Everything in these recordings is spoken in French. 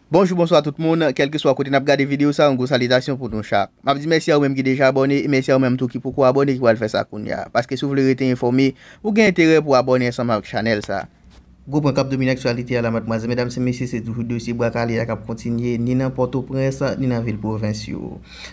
Bonjour, bonsoir tout le monde. Quel que soit côté n'a regardé vidéo ça, une grosse salutation pour nous chaque. M'a dit merci à vous même qui déjà abonné et merci à vous même tout qui pourquoi abonner qui va le faire ça kounya parce que si vous voulez rester informé, vous avez intérêt pour abonner ensemble avec channel ça. Groupe cap domine actualité à la mademoiselle, mesdames et messieurs, c'est toujours dossier Boakale qui a continué ni dans Port-au-Prince ni dans ville provinciale.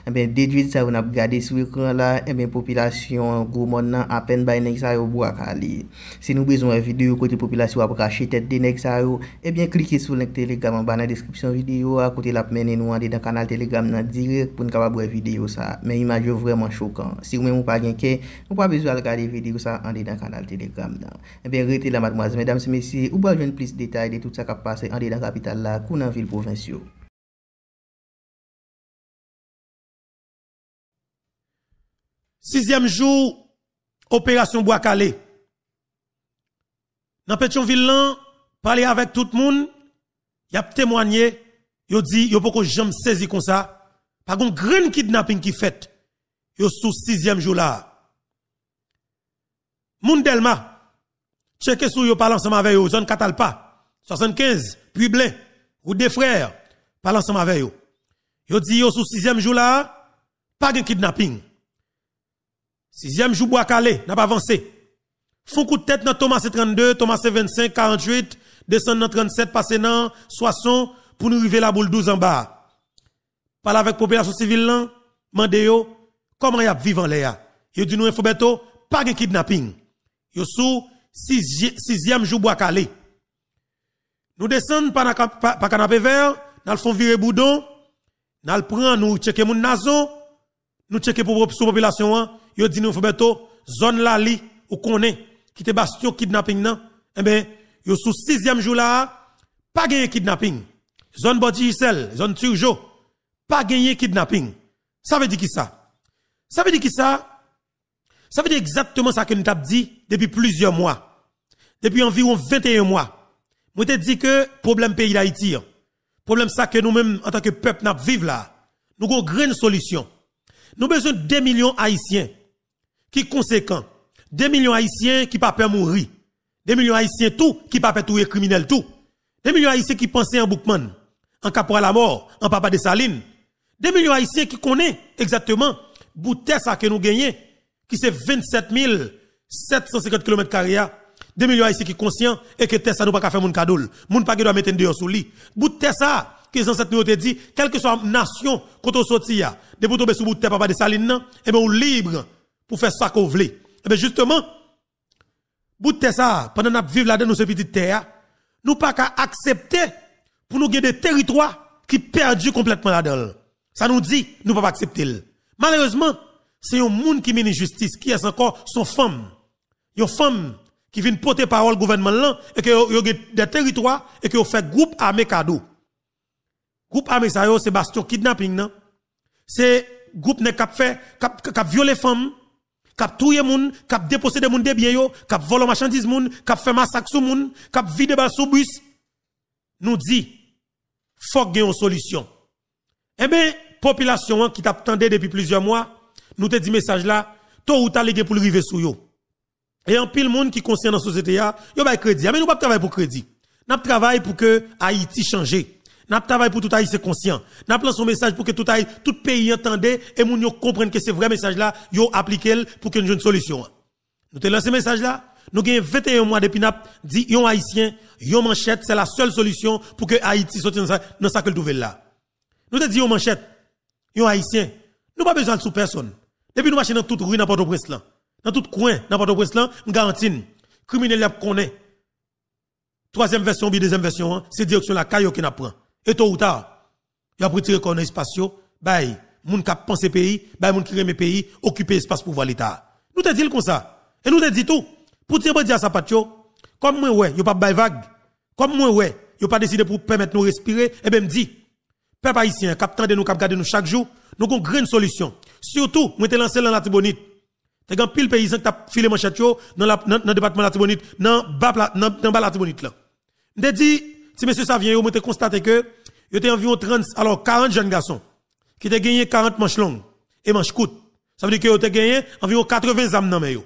Eh bien déduit ça on a regardé sur l'écran là, eh bien population gros monde à peine bay nèg ça yo Boakale. Si nous besoin vidéo côté population a cracher tête de nèg ça yo, eh bien cliquez sur le lien Telegram en bas dans description vidéo à côté la mener nous dans canal Telegram dans direct pour nous capable voir vidéo ça. Mais image vraiment choquant. Si vous même pas gain que, vous pas besoin de regarder vidéo ça en dans canal Telegram là. Eh bien restez là mademoiselle, mesdames et messieurs, ou pas joindre plus de détails de tout ça qui a passé en dans la capitale là, ou dans ville provinciale. Sixième jour, opération Boakale. Dans Pétionville là, parler avec tout le monde, y a témoigné, yo dit yo poko jamais saisi comme ça, pas gon grand kidnapping qui fait. Yo sous sixième jour là. Moun Delma checker sou yo parle ensemble avec yo, zone Catalpa, 75, puis Blin, ou des frères, parle ensemble avec yo. Yo dit yo sous sixième jour là, pas de kidnapping. Sixième jour Boakale, n'a pas avancé. Font coup de tête dans Thomas 32, Thomas 25, 48, descend dans 37, passer dans 60, pour nous arriver la boule 12 en bas. Parle avec population civile là, mande yo, comment y a vivre en l'air. Yo dit nous infobeto, pas de kidnapping. Yo sous sixième jour Boakale. Nous descendons par canapé vert, nous font virer boudon, nous prend nous checker mon nazo, nous checker pour sous population, yo dit nous faut zone la li ou connaît qui te bastion kidnapping nan, eh ben yo sous sixième jour là, pas gagné kidnapping. Zone Botigicel, zone Turjo, pas gagné kidnapping. Ça veut dire qui ça? Ça veut dire qui ça? Ça veut dire exactement ça que nous t'avons dit depuis plusieurs mois. Depuis environ 21 mois. Moi te dit que problème pays d'Haïti, problème ça que nous-mêmes en tant que peuple n'a vivre là, nous avons une grande solution. Nous avons besoin de 2 millions haïtiens qui conséquents, 2 millions haïtiens qui pas peur mourir, 2 millions haïtiens tout qui pas peur tuer criminel tout, 2 millions haïtiens qui pensaient en Boukman, en caporal la mort, en papa de Saline, 2 millions haïtiens qui connaissent exactement bout ça que nous gagnons qui c'est 27 750 km², 2 millions haïtiens qui conscients et que Tessa nous pas faire mon cadeau. Moun pas doit mettre dehors sous lit. Bout de Tessa, que les ancêtres nous ont dit, quelle que soit nation, quand on sortit, de vous tomber sous bout de papa de Saline, et bien, on libre pour faire ça qu'on veut. Et bien, justement, bout de Tessa, pendant que nous vivons là-dedans, nous, ce petit terre, nous pas qu'à accepter pour nous gagner des territoires qui perdus complètement là-dedans. Ça nous dit, nous pas accepter. Malheureusement, c'est un monde qui mène justice, qui est encore son femme. Une femme qui vient porter parole gouvernement là, et que y a des territoires, et que fait groupe armé cadeau. Groupe armé ça yo, c'est bastion kidnapping, non? C'est groupe ne cap fait, cap violer femmes, cap touyer moun, cap déposséder moun de biens yo, cap voler marchandises moun, cap fait massacre sous moun, cap vider bal sous bus. Nous dit, faut qu'il y ait une solution. Eh bien, population qui t'attendait depuis plusieurs mois, nous te dit message là, tôt ou tard pour arriver sous yo. Et en pile monde qui conscient dans la société yo ba crédit. Mais nous pas travailler pour crédit. Nous travaillons pour que Haïti change. Nous travaillons pour tout Haïti conscient. Nous lancé un message pour que tout pays entende et moun yo comprenne que c'est vrai message là, yo appliquer pour que nous ayons une solution. Nous te lancé message là, nous gagnons 21 mois depuis n'a dit yon haïtien, yon manchette, c'est la seule solution pour que Haïti sorte dans ça que le trouver là. Nous te dit yon manchette, yon haïtien, nous pas besoin de sous personne. Depuis nous marcher dans toute rue n'importe où là. Dans tout coin, n'importe où là, nous garantine, criminel y a connaît. Troisième version, deuxième version, c'est direction la caillou qui n'a prend. Et tôt ou tard, y a retiré qu'on espace yo, bay, moun k'ap pense pays, bay moun qui reme pays, occuper espace pour voir l'état. Nous te dit comme ça. Et nous te dit tout. Pour dire bon dire ça pat yo, comme moi ouais, yo pas bay vague. Comme moi ouais, yo pas décidé pour permettre nous respirer, et ben me dit, peuple haïtien, k'ap tande nous, k'ap garder nous chaque jour, nous avons une grande solution. Surtout, moi te lancé dans la Tibonite. T'as un pile paysan qui t'a filé manchette yo dans le département de la Tibonite, dans la Tibonite là. M'te dit, si monsieur ça vient, yo m'te constaté que yo t'es environ 40 jeunes garçons qui t'ont gagné 40 manches longues et manches courtes. Ça veut dire que yo t'es gagné environ 80 âmes dans mais yo.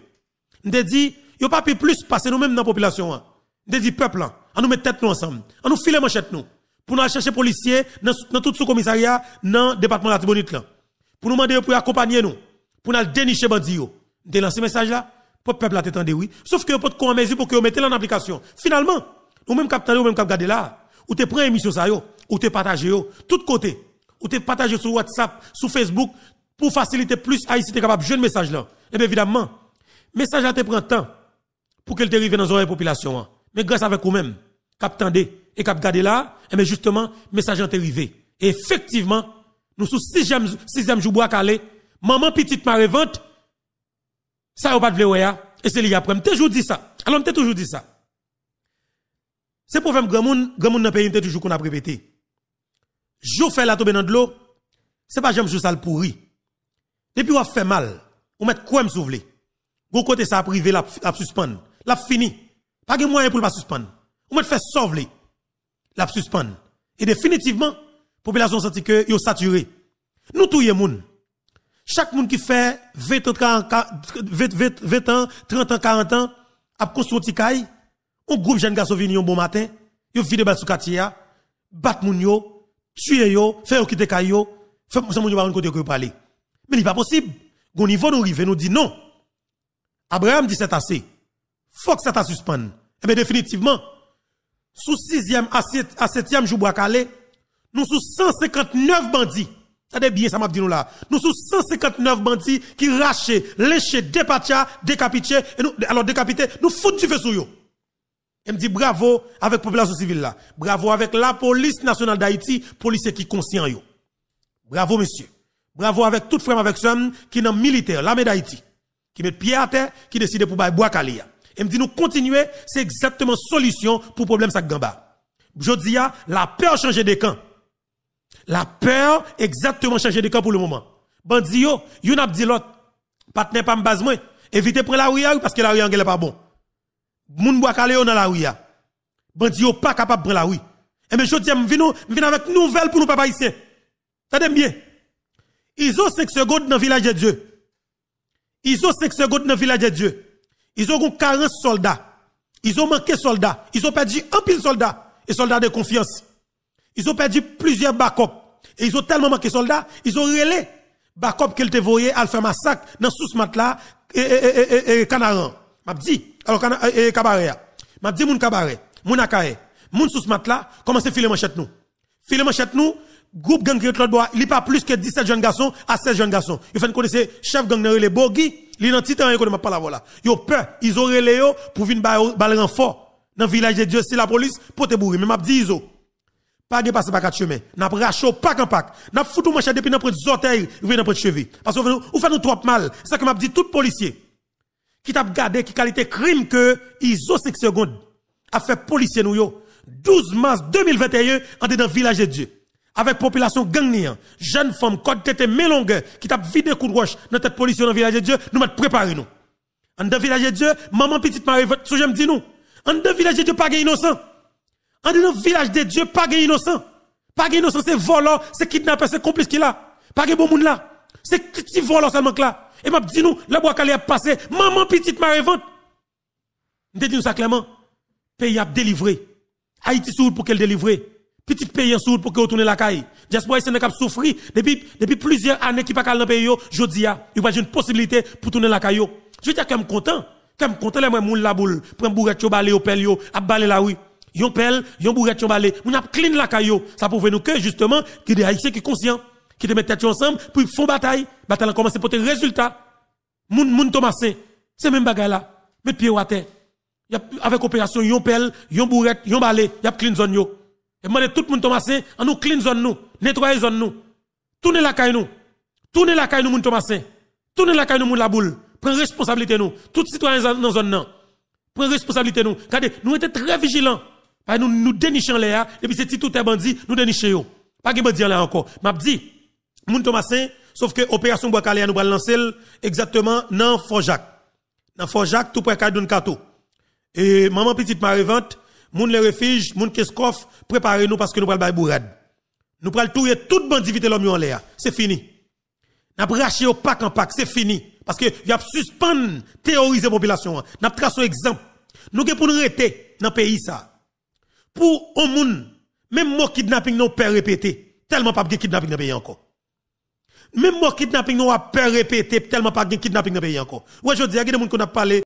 M'te dit, yo pas plus passer nous même dans la population. M'te dit peuple là, on nous met tête nous ensemble, on nous file manchette nous pour nous chercher policiers dans tout sous-commissariat, dans le département de la Tibonite là. Pour nous demander pour accompagner nous, pour nous dénicher bandits yo. De lancer message là, pour le peuple la tête oui. Sauf que peut qu'on mesure pour que vous mettez en application. Finalement, ou même cap ou même cap garder là, ou te prend émission ça yo, ou te partager yo, tout côté, ou te partager sur WhatsApp, sur Facebook pour faciliter plus Haïti te capable de jouer message là. Et bien évidemment, message là te prend temps pour qu'elle te arrive dans les oreilles population. Mais grâce avec vous-même, cap tendez et cap garder là, et bien justement, message là te arrivé. Et effectivement, nous sous sixième jour bois calé, maman petite marée vente, ça ou pas de vle et c'est li après. M'te toujours dit ça. Alors m'te toujours dit ça. C'est pour faire grand monde dans le pays m'te toujours qu'on a répété. Jo fait la tomber dans de l'eau, c'est pas jamais ça le pourri. Depuis on fait mal, on met quoi me soulever. Gon côté ça privé la suspendre, la fini. Pas de moyen pour le pas suspendre. On met fait sauver la suspendre. Et définitivement population senti que yo saturé. Nous tout y moun. Chaque monde qui fait 20 ans, 30 ans, 40 ans, a construit un petit caille, un groupe jeune garçon vini un bon matin, yo vide bal sous quartier, bat moun yo, tuer yo, faire quitter caille yo, fait ça moun yo pas côté que parler. Mais il pas possible. Gon niveau nous rive nous dit non. Abraham dit c'est assez. Faut que ça t'a suspendre. Et bien définitivement, sous 6e à 7e jour bois calé, nous sous 159 bandits. Ça dit bien ça m'a dit nous là. Nous sous 159 bandits qui rachaient, léchaient, dépatcha, décapités et nous alors décapités, nous foutent du feu sur yo. Et me dit bravo avec population civile là. Bravo avec la police nationale d'Haïti, policiers qui conscient yo. Bravo monsieur. Bravo avec tout frère avec somme qui dans militaire, l'armée d'Haïti, qui met pied à terre, qui décide pour bailler bois calia. Et me dit nous continuer, c'est exactement solution pour problème ça gamba. Je dis la peur changer de camp. La peur exactement changer de camp pour le moment. Bandi yo, yon ap di l'autre, partenaire pas m'base moi, évitez prendre la ouïa parce que la ouïa n'est pas bon. Moun bois calé dans la ouïa. Bandi yo pas capable prendre la ouïa. Et mais je dis m'vin avec nouvelle pour nous papa ici. Ça t'aime bien. Ils ont 5 secondes dans le village de Dieu. Ils ont 5 secondes dans le village de Dieu. Ils ont 40 soldats. Ils ont manqué soldats. Ils ont perdu un pile soldats. Et soldats de confiance. Ils ont perdu plusieurs backups. Et ils ont tellement manqué soldats. Ils ont relé backup qu'elle te voyait à faire massacre dans sous ce matelas et Canaran. M'a dit, alors cabaret. M'a dit moun cabaret, moun akaye, moun sous ce matelas, commencez à filer manchette nous. Filer manchette nous, groupe gang qui Claude Bois, il n'y a pas plus que 17 jeunes garçons à 16 jeunes garçons. Ils font connaître chef gang les Bogi, l'identité en économie pas la voilà. Ils ont peur, ils ont relé pour venir baler renfort dans le village de Dieu, c'est la police pour te bourrer. Mais m'a dit iso. Pas de passer par quatre chemins. N'a pas racho pack en pack. N'a foutu manchette depuis dans près orteils, vient dans près cheveux. Parce que vous faites nous trop mal. C'est ça que m'a dit tout policier qui t'a gardé qui qualité crime que ISO 5 secondes a fait policier nous yo 12 mars 2021 en dans village de Dieu. Avec population gang jeune femme code tête mélongue qui t'a vidé coup de roche dans tête policier dans village de Dieu, nous m'a préparé nous. En dans village de Dieu, maman petite Marie, ce que je me dis nous. En dans village de Dieu pas gain innocent. En dans village de Dieu pas gain innocent. Pas gain innocent c'est volant, c'est kidnappeur, c'est complice qui là. Pas gain bon monde là. C'est petit volant seulement là. Et m'a dit nous, la bois calé a passé, maman petite Marie vente. M'te dit nous ça clairement. Pays a délivré. Haïti sourde pour qu'elle délivre. Petit pays en sourde pour qu'elle retourne la caille. Diaspora c'est n'a souffrir depuis plusieurs années qui pas dans le pays yo, jodi a, il pas une possibilité pour tourner la caille. Je veux dire que content les moi moun la boule, prend bourrette yo balé au pel yo, a balé la oui. Yon pel, yon bourrette yo balé, moun a clean la caille. Ça prouve nous que justement que des haïtiens qui conscients qui te mettent tête ensemble pour font bataille a commencé pour tes résultats. Moun Thomasin, c'est même bagaille là. Mettre pied à terre. Y a avec opération yon pel, yon bourrette, yon balé, y a clean zone yo. Et moi tout le monde Thomasin, en nous clean zone nous, nettoyer zone nous. Tourner la caille nous. Tourner la caille nous moun Thomasin. Tourner la caille nous moun la boule. Prendre responsabilité nous. Tout citoyen dans zone nan. Prendre responsabilité nous. Regardez, nous étions très vigilants. Nous dénichons les et puis c'est tout est bandit, nous dénichons yo. Pas que bandit là encore. M'a dit moun Thomasin, sauf que opération bois calé nous va lancer exactement dans Fort-Jacques. Dans Fort-Jacques tout près Kadon Kato. Et maman petite Marevante, moun les refuges, moun Keskoff, préparez-nous parce que nous pral bay bourrade. Nous pral touyer tout bandit vite l'homme en l'air. C'est fini. N'a braché au pack en pack, c'est fini parce que y a suspendre terroriser population. N'a tracé exemple. Nous que pour nous rester dans pays ça. Pour un moun Même mot kidnapping non peur répété, tellement pas de kidnapping dans le pays encore. Même mot kidnapping non a peur répété, tellement pas de kidnapping dans le pays encore. Ouais, je dis, il y a des gens qui ont parlé